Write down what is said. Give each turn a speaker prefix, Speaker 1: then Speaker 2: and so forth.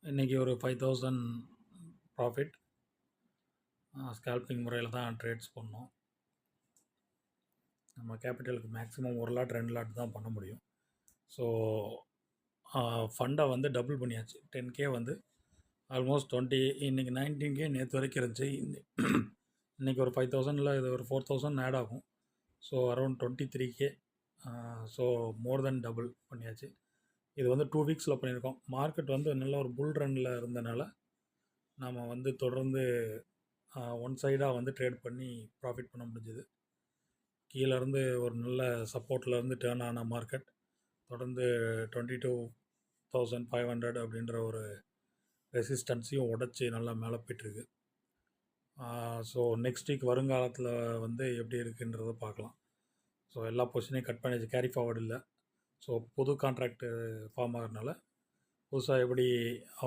Speaker 1: இன்றைக்கி ஒரு 5000 profit. Scalping முறையில் தான் ட்ரேட்ஸ் பண்ணோம். நம்ம கேபிட்டலுக்கு மேக்ஸிமம் 1 லாட் 2 லாட் தான் பண்ண முடியும். ஸோ ஃபண்டை வந்து டபுள் பண்ணியாச்சு. 10K வந்து ஆல்மோஸ்ட் 20, இன்றைக்கி 19K நேற்று வரைக்கும் இருந்துச்சு. இன்றைக்கி ஒரு 5000ல் இது ஒரு 4000 ஆட் ஆகும். So around 23K. So more than double பண்ணியாச்சு. இது வந்து 2 வீக்ஸில் பண்ணியிருக்கோம். மார்க்கெட் வந்து நல்ல ஒரு புல் ரனில் இருந்தனால நம்ம வந்து தொடர்ந்து ஒன் சைடாக வந்து ட்ரேட் பண்ணி ப்ராஃபிட் பண்ண முடிஞ்சுது. கீழேருந்து ஒரு நல்ல சப்போர்ட்லேருந்து டேர்ன் ஆன மார்க்கெட் தொடர்ந்து 22,500 அப்படின்ற ஒரு ரெசிஸ்டன்ஸையும் உடச்சி நல்லா மேலே போய்ட்டுருக்கு. ஸோ நெக்ஸ்ட் வீக் வருங்காலத்தில் வந்து எப்படி இருக்குன்றதை பார்க்கலாம். ஸோ எல்லா பொசிஷனையும் கட் பண்ணியாச்சு, கேரி ஃபார்வர்டு இல்லை. ஸோ புது கான்ட்ராக்டு ஃபார்ம் ஆகிறதுனால புதுசாக எப்படி